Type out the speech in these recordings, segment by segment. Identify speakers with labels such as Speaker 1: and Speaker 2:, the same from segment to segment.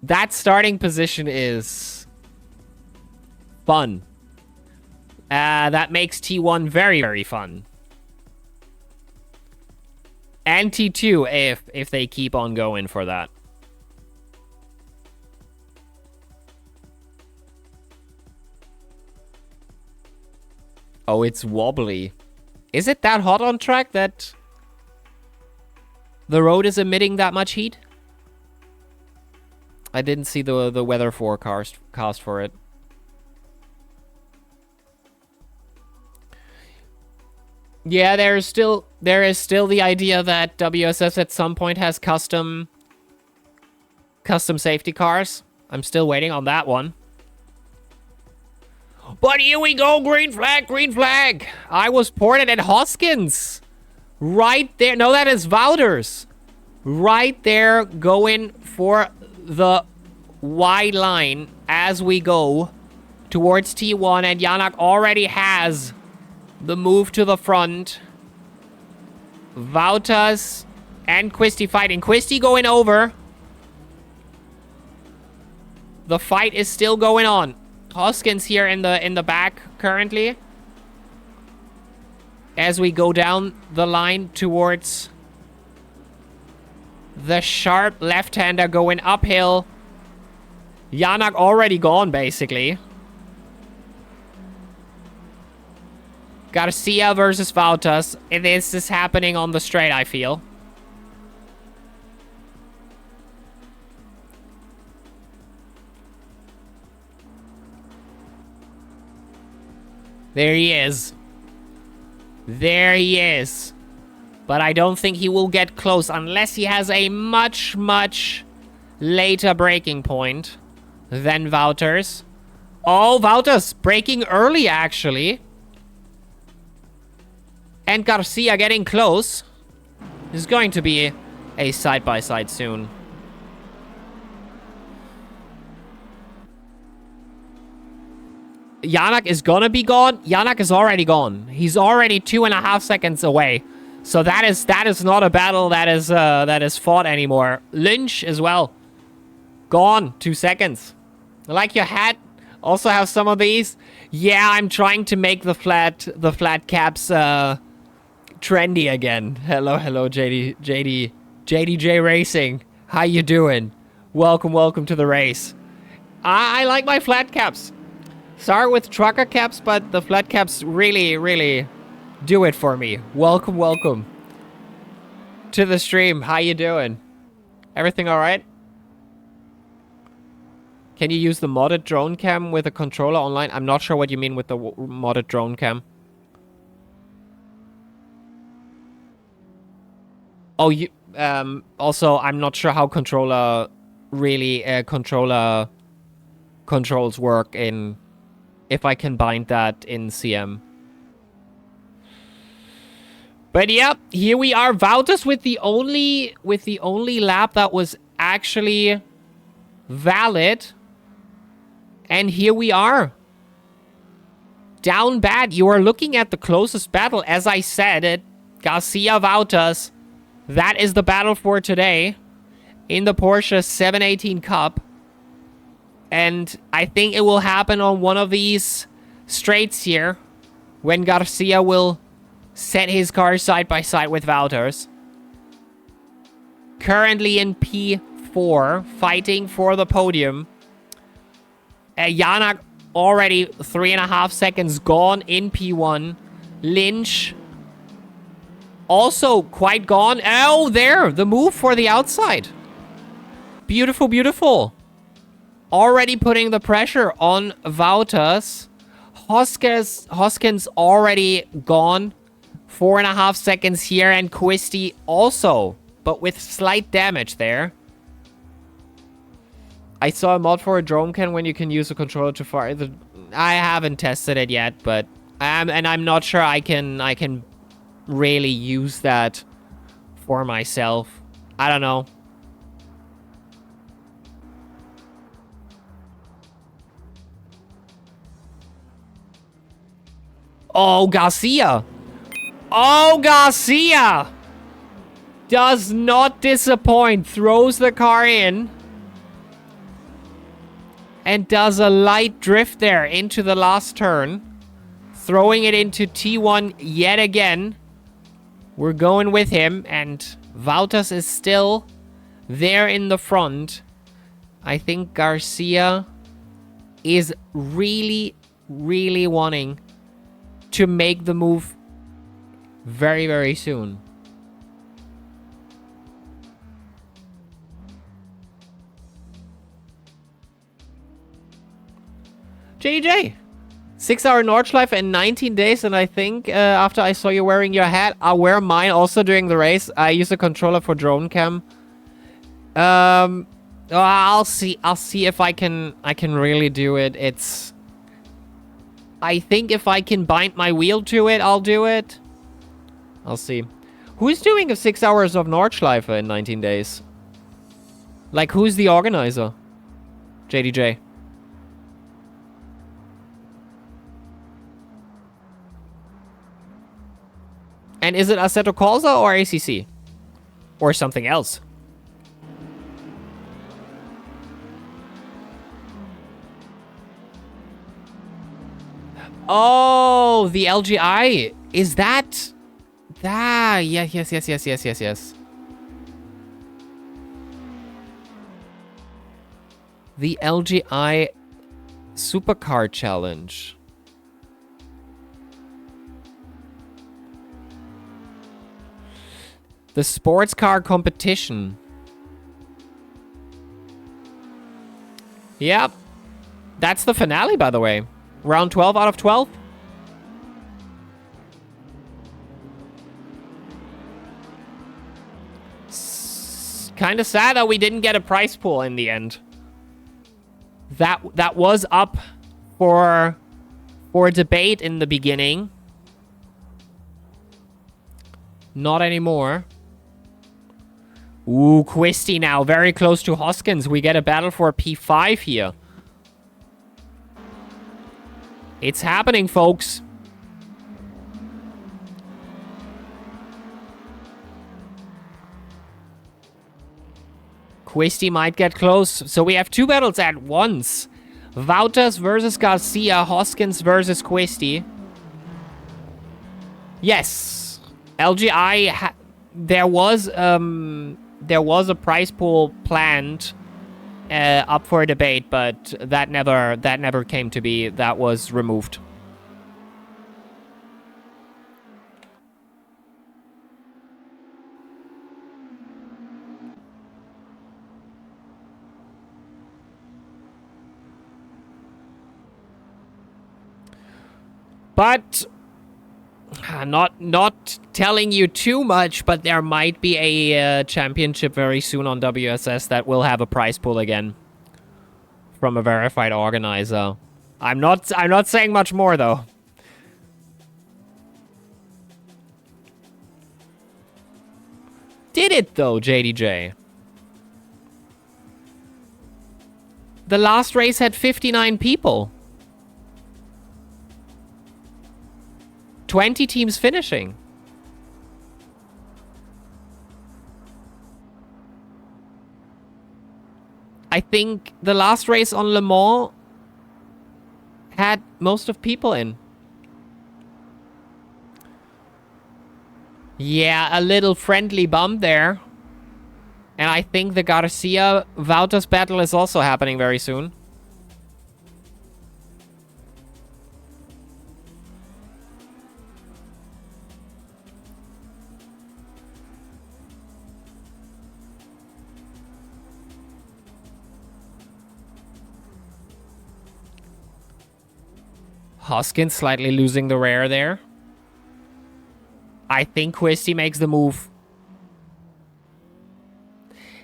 Speaker 1: That starting position is fun. That makes T1 very, very fun. And T2 if they keep on going for that. Oh, it's wobbly. Is it that hot on track that the road is emitting that much heat? I didn't see the weather forecast for it. Yeah, there is still the idea that WSS at some point has custom safety cars. I'm still waiting on that one. But here we go, green flag, green flag. I was ported at Hoskins. Right there. No, that is Wouters. Right there, going for the wide line as we go towards T1. And Janak already has the move to the front. Wouters and Quisty fighting. Quisty going over. The fight is still going on. Hoskins here in the back currently. As we go down the line towards the sharp left-hander going uphill. Janak already gone, basically. Garcia versus Wouters. This is happening on the straight, I feel. There he is. There he is. But I don't think he will get close unless he has a much, much later breaking point than Wouters. Oh, Wouters breaking early, actually. And Garcia getting close. This is going to be a side-by-side soon. Janak is gonna be gone. Janak is already gone. He's already 2.5 seconds away. So that is not a battle that is fought anymore. Lynch as well. Gone. 2 seconds. I like your hat. Also have some of these. Yeah, I'm trying to make the flat caps trendy again. Hello, JDJ Racing. How you doing? Welcome to the race. I like my flat caps. Start with trucker caps, but the flat caps really do it for me. Welcome to the stream. How you doing? Everything all right? Can you use the modded drone cam with a controller online? I'm not sure what you mean with the modded drone cam. Oh, you also I'm not sure how controller controls work in if I can bind that in CM. But yeah, here we are. Wouters with the only lap that was actually valid. And here we are. Down bad. You are looking at the closest battle. As I said it, Garcia Wouters. That is the battle for today in the Porsche 718 Cup. And I think it will happen on one of these straights here when Garcia will set his car side by side with Wouters. Currently in P4, fighting for the podium. Janak already 3.5 seconds gone in P1. Lynch also quite gone. Oh, there, the move for the outside. Beautiful. Already putting the pressure on Wouters. Hoskins already gone. 4.5 seconds here, and Quisty also, but with slight damage there. I saw a mod for a drone cam when you can use a controller to fire. I haven't tested it yet, but I'm not sure I can really use that for myself. I don't know. Oh, Garcia. Oh, Garcia does not disappoint. Throws the car in. And does a light drift there into the last turn. Throwing it into T1 yet again. We're going with him. And Wouters is still there in the front. I think Garcia is really, really wanting to make the move very, very soon. JJ, 6-hour Nordschleife in 19 days, and I think after I saw you wearing your hat, I'll wear mine also during the race. I use a controller for drone cam. I'll see if I can really do it. I think if I can bind my wheel to it, I'll do it. I'll see. Who's doing a 6 hours of Nordschleife in 19 days? Like, who's the organizer? JDJ. And is it Assetto Corsa or ACC? Or something else? Oh, the LGI. Is that... Ah, yeah, yes. The LGI Supercar Challenge. The sports car competition. Yep. That's the finale, by the way. Round 12 out of 12. Kind of sad that we didn't get a prize pool in the end. That was up for debate in the beginning. Not anymore. Ooh, Quisty now. Very close to Hoskins. We get a battle for P5 here. It's happening, folks. Quisty might get close. So we have two battles at once. Wouters versus Garcia. Hoskins versus Quisty. Yes. LGI, there was a prize pool planned up for a debate, but that never came to be. That was removed. But not telling you too much, but there might be a championship very soon on WSS that will have a prize pool again from a verified organizer. I'm not saying much more though. Did it though, JDJ? The last race had 59 people. 20 teams finishing. I think the last race on Le Mans had most of people in. Yeah, a little friendly bump there. And I think the Garcia-Wouters battle is also happening very soon. Hoskins slightly losing the rear there. I think Quisty makes the move.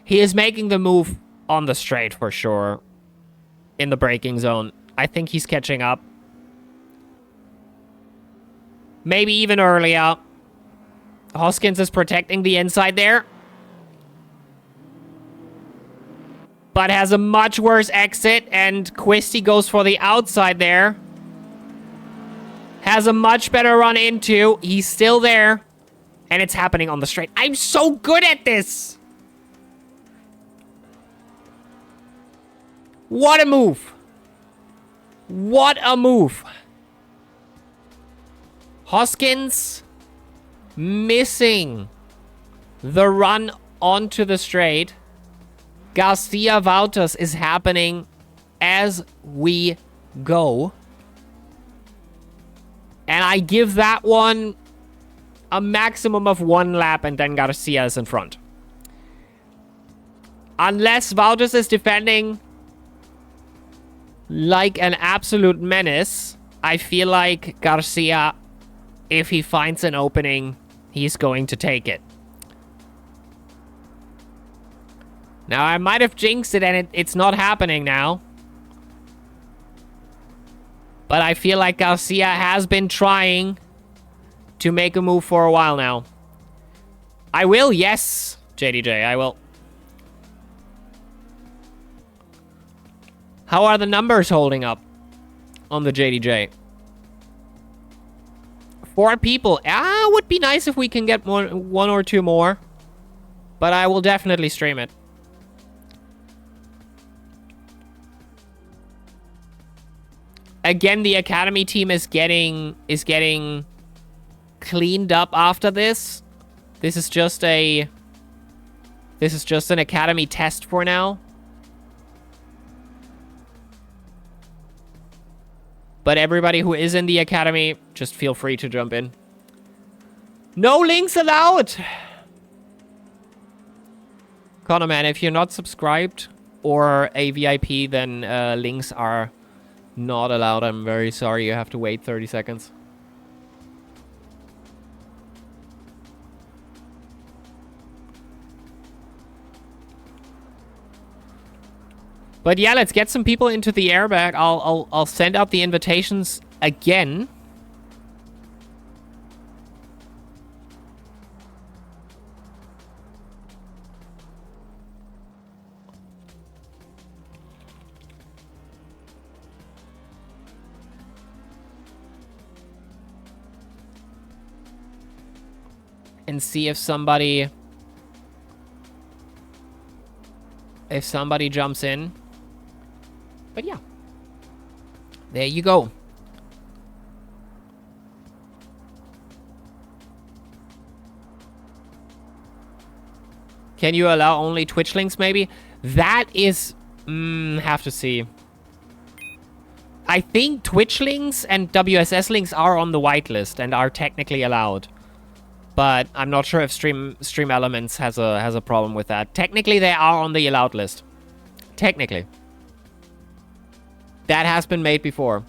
Speaker 1: He is making the move on the straight for sure. In the braking zone. I think he's catching up. Maybe even earlier. Hoskins is protecting the inside there. But has a much worse exit, and Quisty goes for the outside there. Has a much better run into. He's still there. And it's happening on the straight. I'm so good at this. What a move. What a move. Hoskins missing the run onto the straight. Garcia Wouters is happening as we go. And I give that one a maximum of 1 lap, and then Garcia is in front. Unless Wouters is defending like an absolute menace, I feel like Garcia, if he finds an opening, he's going to take it. Now, I might have jinxed it, and it's not happening now. But I feel like Garcia has been trying to make a move for a while now. I will, yes, JDJ, I will. How are the numbers holding up on the JDJ? 4 people. Would be nice if we can get 1 or 2 more. But I will definitely stream it. Again, the Academy team is getting cleaned up after this. This is just an Academy test for now. But everybody who is in the Academy, just feel free to jump in. No links allowed! Connor, man, if you're not subscribed or a VIP, then links are not allowed. I'm very sorry. You have to wait 30 seconds. But yeah, let's get some people into the airbag. I'll send out the invitations again. And see if somebody jumps in. But yeah. There you go. Can you allow only Twitch links maybe? That is... have to see. I think Twitch links and WSS links are on the whitelist and are technically allowed. But I'm not sure if Stream Elements has a problem with that. Technically, they are on the allowed list. Technically. That has been made before.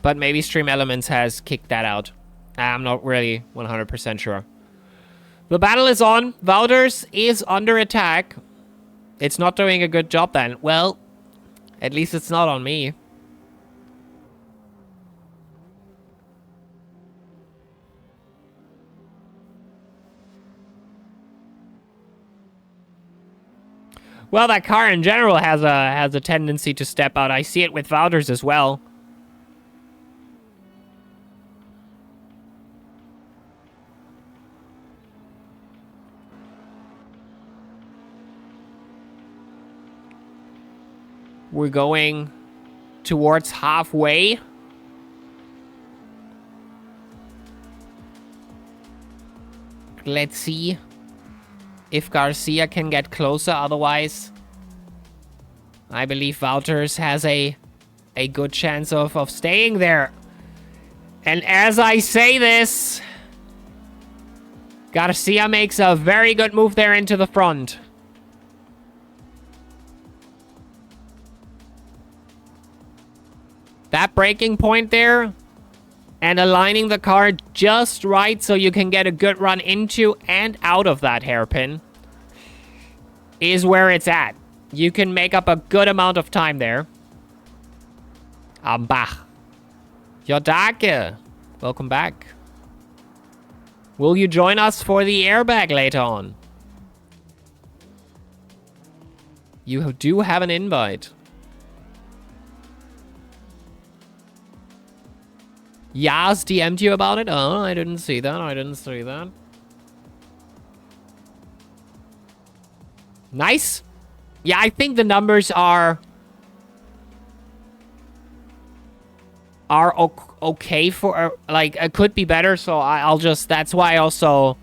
Speaker 1: But maybe Stream Elements has kicked that out. I'm not really 100% sure. The battle is on. Wouters is under attack. It's not doing a good job then. Well, at least it's not on me. Well, that car in general has a tendency to step out. I see it with Wouters as well. We're going towards halfway. Let's see if Garcia can get closer. Otherwise, I believe Wouters has a good chance of staying there. And as I say this, Garcia makes a very good move there into the front. That braking point there and aligning the car just right so you can get a good run into and out of that hairpin is where it's at. You can make up a good amount of time there. Bach. Jodake. Welcome back. Will you join us for the airbag later on? You do have an invite. Yas DM'd you about it? Oh, I didn't see that. I didn't see that. Nice. Yeah, I think the numbers are okay for, like, it could be better, so I'll just, that's why also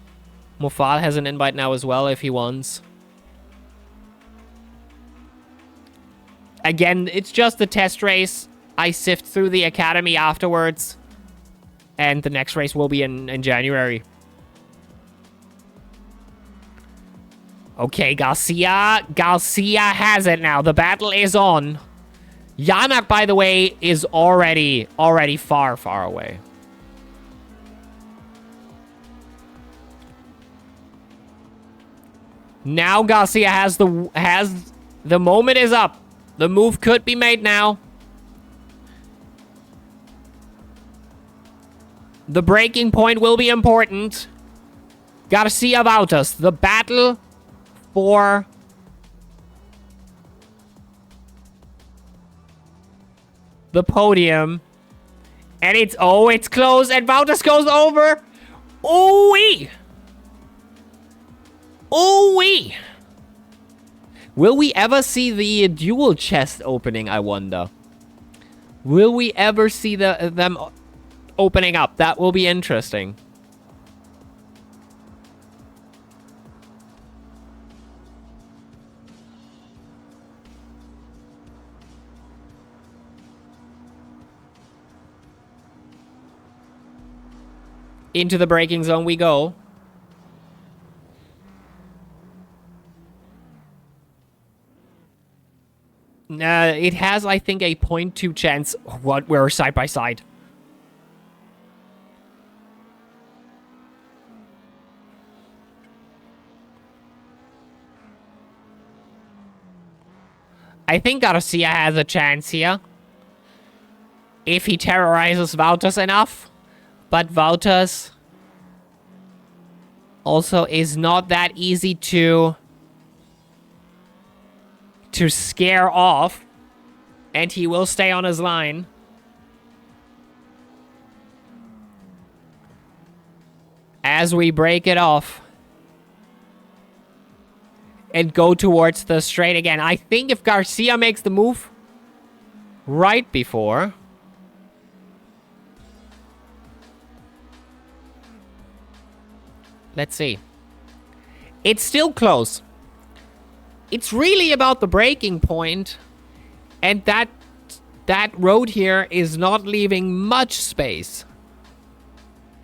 Speaker 1: Mufal has an invite now as well if he wants. Again, it's just a test race. I sift through the academy afterwards, and the next race will be in January. Okay, Garcia has it now. The battle is on. Yanak, by the way, is already far, far away. Now Garcia has the moment is up. The move could be made now. The breaking point will be important. Garcia Valtas, the battle for the podium. And it's close, and Valtas goes over. Ooh-wee. Ooh-wee. Will we ever see the dual chest opening, I wonder? Will we ever see them opening up? That will be interesting. Into the braking zone we go. It has, I think, a 0.2 chance. What? We're side by side. I think Garcia has a chance here. If he terrorizes Valtas enough. But Valtas also is not that easy to scare off. And he will stay on his line. As we break it off. And go towards the straight again. I think if Garcia makes the move right before. Let's see. It's still close. It's really about the breaking point. And that road here is not leaving much space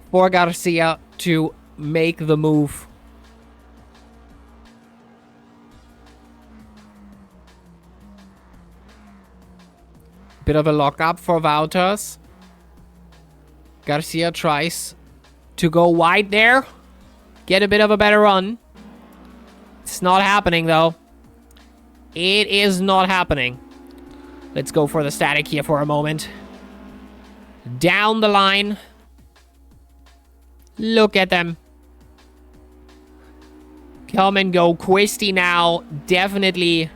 Speaker 1: for Garcia to make the move. Bit of a lockup for Valtas. Garcia tries to go wide there. Get a bit of a better run. It's not happening, though. It is not happening. Let's go for the static here for a moment. Down the line. Look at them. Come and go. Quisty now. Definitely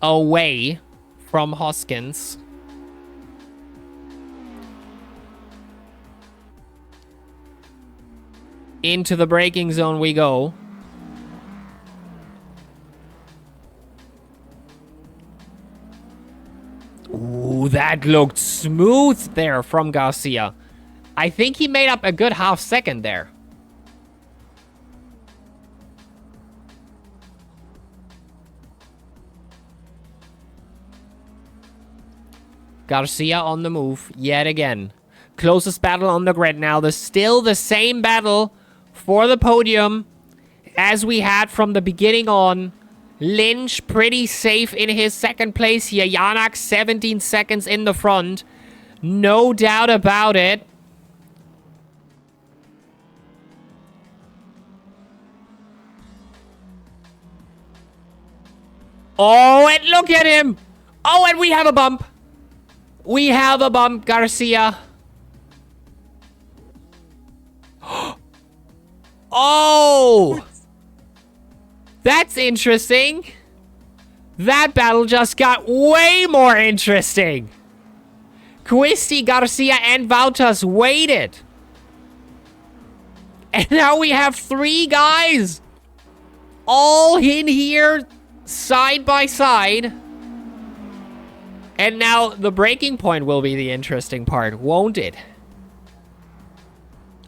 Speaker 1: away from Hoskins. Into the braking zone we go. Ooh, that looked smooth there from Garcia. I think he made up a good half second there. Garcia on the move yet again. Closest battle on the grid now. There's still the same battle for the podium as we had from the beginning on. Lynch pretty safe in his second place here. Yanak 17 seconds in the front. No doubt about it. Oh, and look at him. Oh, and we have a bump. We have a bump, Garcia. Oh! That's interesting. That battle just got way more interesting. Quisty, Garcia, and Valtas waited. And now we have 3 guys all in here side by side. And now the breaking point will be the interesting part, won't it?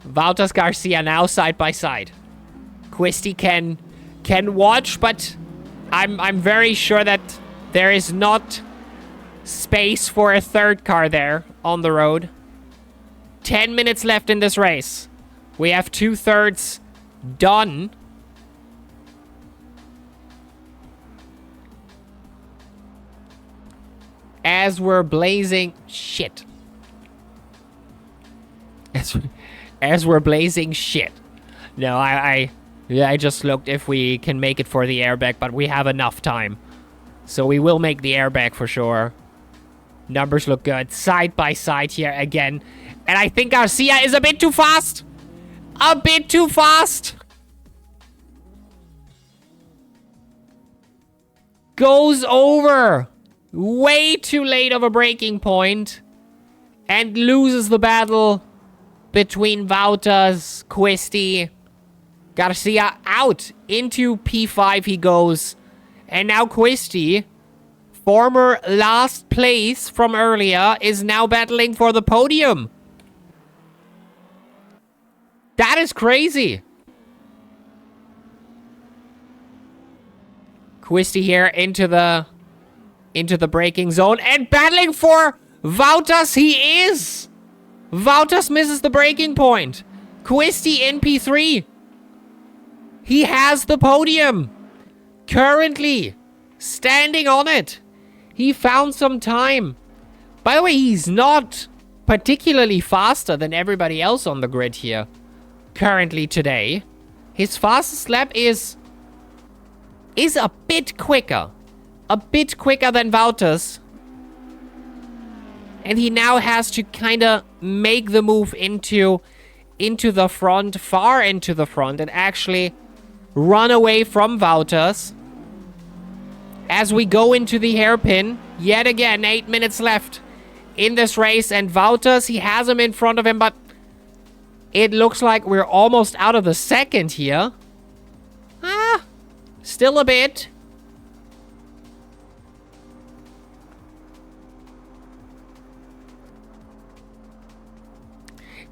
Speaker 1: Valtas, Garcia now side by side. Quisty can watch, but I'm very sure that there is not space for a third car there on the road. 10 minutes left in this race. We have 2/3 done. As we're blazing... Shit. As we're blazing shit. No, I just looked if we can make it for the airbag, but we have enough time. So we will make the airbag for sure. Numbers look good. Side by side here again. And I think Garcia is a bit too fast. A bit too fast. Goes over. Way too late of a breaking point. And loses the battle between Valtas, Quisty, Garcia out. Into P5 he goes. And now Quisty, former last place from earlier, is now battling for the podium. That is crazy. Quisty here into the braking zone and battling for Valtas. He is. Valtas misses the breaking point. Quisty in P3. He has the podium. Currently standing on it. He found some time. By the way, he's not particularly faster than everybody else on the grid here. Currently today. His fastest lap is a bit quicker. A bit quicker than Valtas. And he now has to kind of make the move into the front, far into the front, and actually run away from Valtas. As we go into the hairpin, yet again, 8 minutes left in this race. And Valtas, he has him in front of him, but it looks like we're almost out of the second here. Still a bit.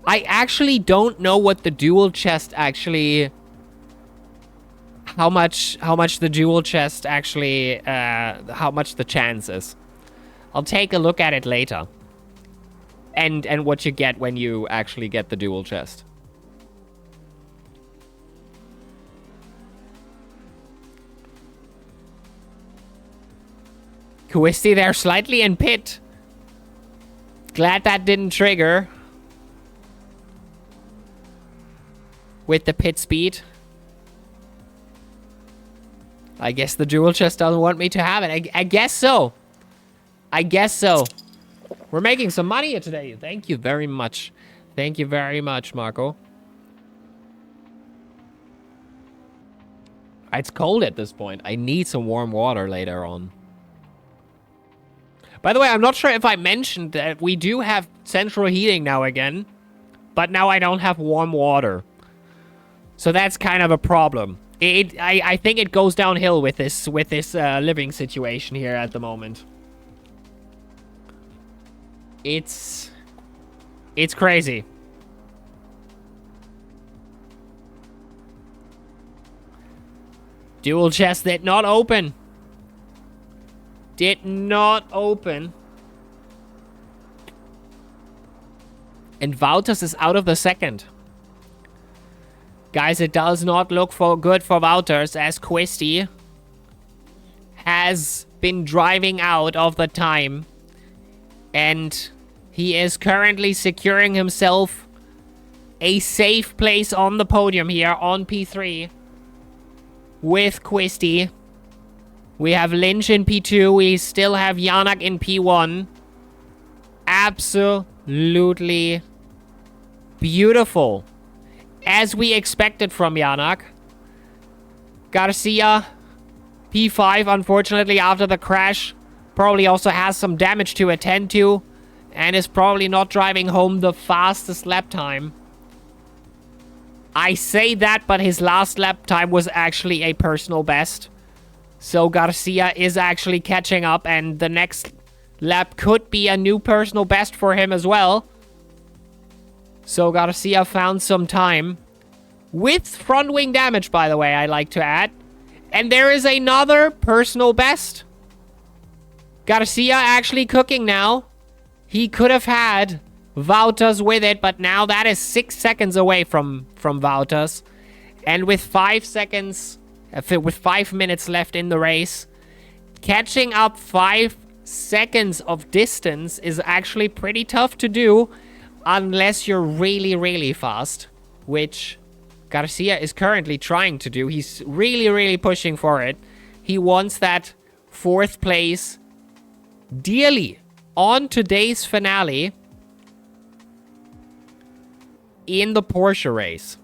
Speaker 1: I actually don't know what the dual chest actually... How much the dual chest actually... how much the chance is. I'll take a look at it later. And what you get when you actually get the dual chest. Quisty there slightly in pit. Glad that didn't trigger. With the pit speed. I guess the dual chest doesn't want me to have it. I guess so. I guess so. We're making some money here today. Thank you very much. Thank you very much, Marco. It's cold at this point. I need some warm water later on. By the way, I'm not sure if I mentioned that we do have central heating now again. But now I don't have warm water. So that's kind of a problem. I think it goes downhill with this living situation here at the moment. It's crazy. Dual chest did not open. Did not open. And Valtas is out of the second. Guys, it does not look good for Valtas as Quisty has been driving out of the time. And he is currently securing himself a safe place on the podium here on P3 with Quisty. We have Lynch in P2. We still have Janak in P1. Absolutely beautiful. As we expected from Janak. Garcia, P5, unfortunately, after the crash. Probably also has some damage to attend to. and is probably not driving home the fastest lap time. I say that, but his last lap time was actually a personal best. So Garcia is actually catching up, and the next lap could be a new personal best for him as well. So Garcia found some time. With front wing damage, by the way, I like to add. And there is another personal best. Garcia actually cooking now. He could have had Wouters with it, but now that is 6 seconds away from Wouters. And with 5 seconds, with 5 minutes left in the race, catching up 5 seconds of distance is actually pretty tough to do unless you're really, really fast, which Garcia is currently trying to do. He's really, really pushing for it. He wants that 4th place dearly on today's finale in the Porsche race.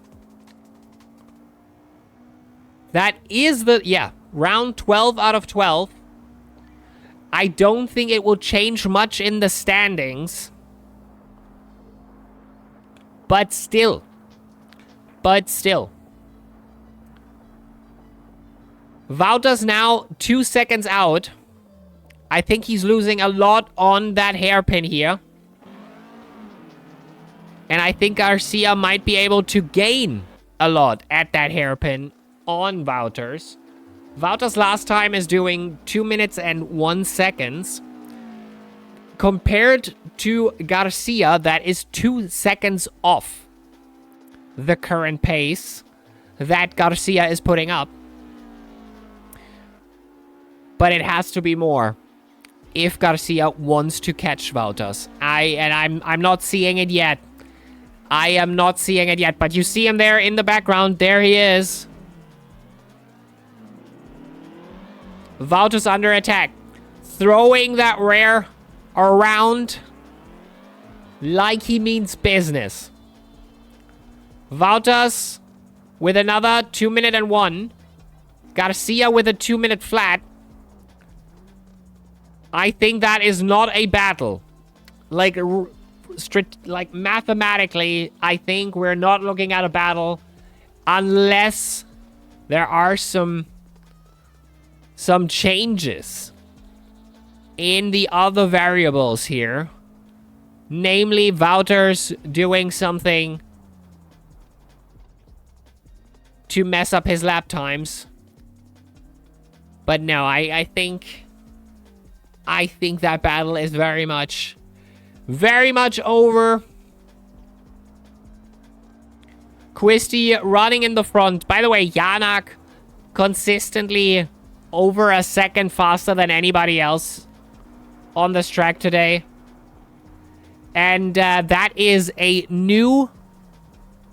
Speaker 1: That is round 12 out of 12. I don't think it will change much in the standings. But still. Wouters now 2 seconds out. I think he's losing a lot on that hairpin here. And I think Garcia might be able to gain a lot at that hairpin on Wouters. Wouters last time is doing 2 minutes and 1 seconds. Compared to Garcia, that is 2 seconds off the current pace that Garcia is putting up. But it has to be more if Garcia wants to catch Wouters. I'm not seeing it yet. I am not seeing it yet, but you see him there in the background. There he is. Wouters under attack. Throwing that rear around like he means business. Wouters with another 2 minute and 1. Garcia with a 2 minute flat. I think that is not a battle. Like mathematically, I think we're not looking at a battle unless there are some changes in the other variables here. Namely, Wouters doing something to mess up his lap times. But no, I think that battle is very much over. Quisti running in the front. By the way, Janak consistently over a second faster than anybody else on this track today. And that is a new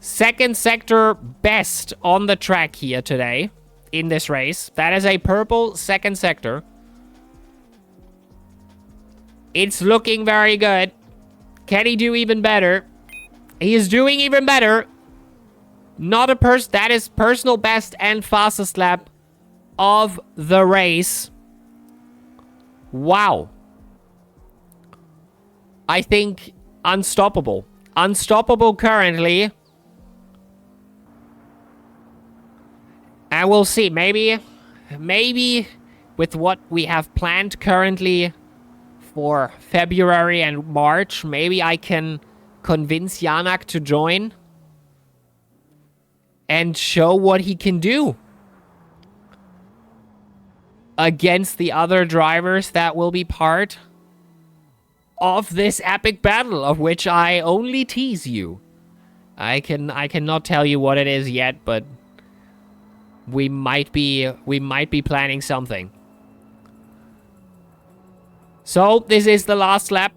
Speaker 1: second sector best on the track here today in this race. That is a purple second sector. It's looking very good. Can he do even better? He is doing even better. Not a that is personal best and fastest lap of the race. Wow. I think unstoppable. Unstoppable currently. And we'll see. Maybe with what we have planned currently for February and March, maybe I can convince Janak to join and show what he can do against the other drivers that will be part of this epic battle, of which I only tease you. I cannot tell you what it is yet, but we might be planning something. So, this is the last lap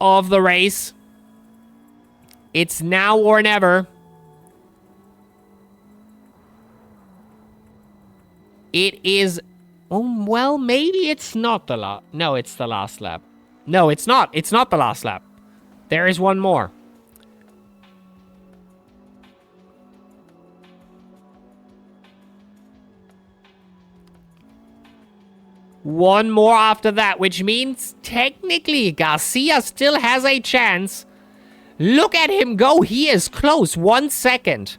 Speaker 1: of the race. It's now or never. It is... Oh, well, maybe it's not the last... No, it's the last lap. No, it's not. It's not the last lap. There is one more. One more after that, which means technically Garcia still has a chance. Look at him go. He is close. 1 second.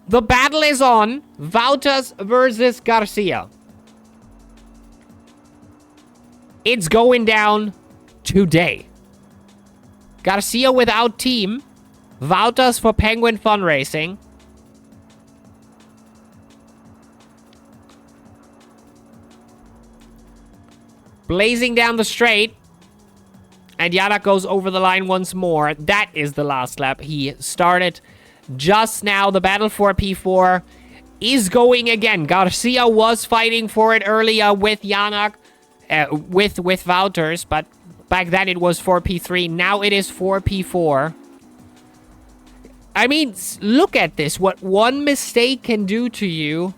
Speaker 1: The battle is on. Wouters versus Garcia. It's going down today. Garcia without team. Wouters for Penguin Fun Racing. Blazing down the straight. And Janak goes over the line once more. That is the last lap. He started just now. The battle for P4 is going again. Garcia was fighting for it earlier with Janak, with Wouters, but back then it was for P3. Now it is for P4. I mean, look at this. What one mistake can do to you.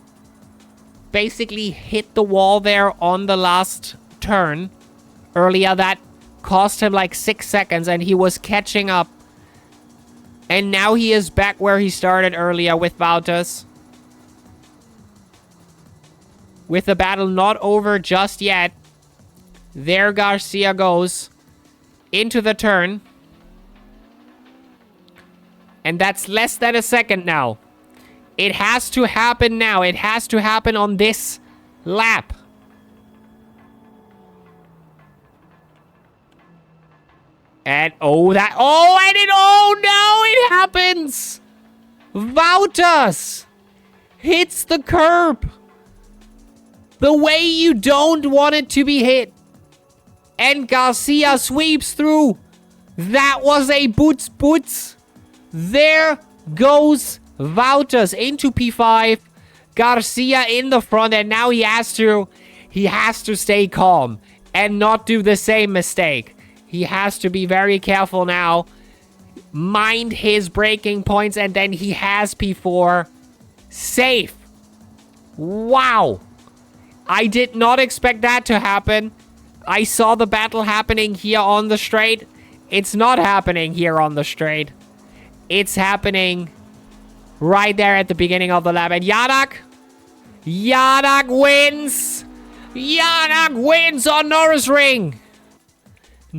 Speaker 1: Basically hit the wall there on the last turn earlier. That cost him like 6 seconds, and he was catching up. And now he is back where he started earlier with Wouters. With the battle not over just yet. There Garcia goes into the turn. And that's less than a second now. It has to happen now. It has to happen on this lap. And oh no, it happens. Wouters hits the curb the way you don't want it to be hit. And Garcia sweeps through. That was a boots. There goes Wouters into P5. Garcia in the front, and now he has to stay calm and not do the same mistake. He has to be very careful now. Mind his braking points, and then he has P4 safe. Wow. I did not expect that to happen. I saw the battle happening here on the straight. It's not happening here on the straight. It's happening right there at the beginning of the lap. And Janak wins. Janak wins on Norisring.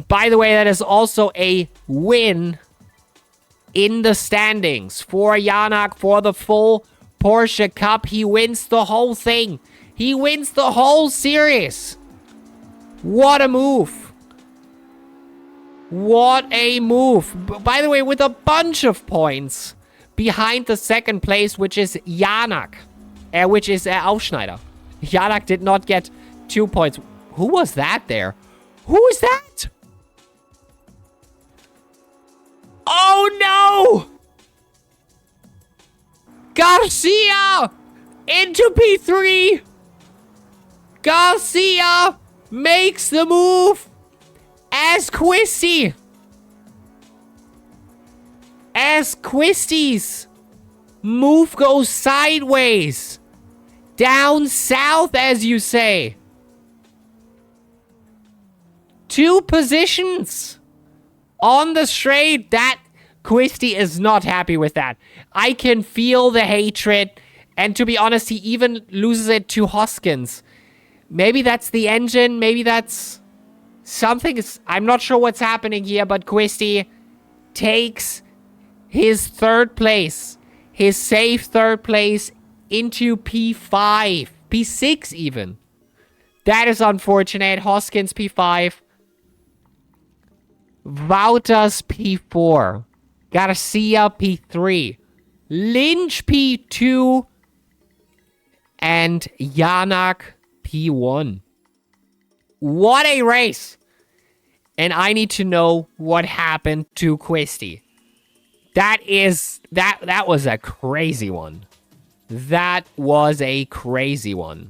Speaker 1: By the way, that is also a win in the standings for Janak for the full Porsche Cup. He wins the whole thing. He wins the whole series. What a move. What a move. By the way, with a bunch of points behind the second place, which is Janak. Which is Aufschneider. Janak did not get 2 points. Who was that there? Who is that? Oh no! Garcia into P3. Garcia makes the move as Quisty. As Quisty's move goes sideways. Down south, as you say. 2 positions on the straight. That Quisty is not happy with that. I can feel the hatred. And to be honest, he even loses it to Hoskins. Maybe that's the engine. Maybe that's something. I'm not sure what's happening here, but Quisty takes his third place. His safe third place into P5. P6 even. That is unfortunate. Hoskins P5. Wouters P4. Garcia P3. Lynch P2. And Janak P1. What a race. And I need to know what happened to Quisty. That was a crazy one. That was a crazy one.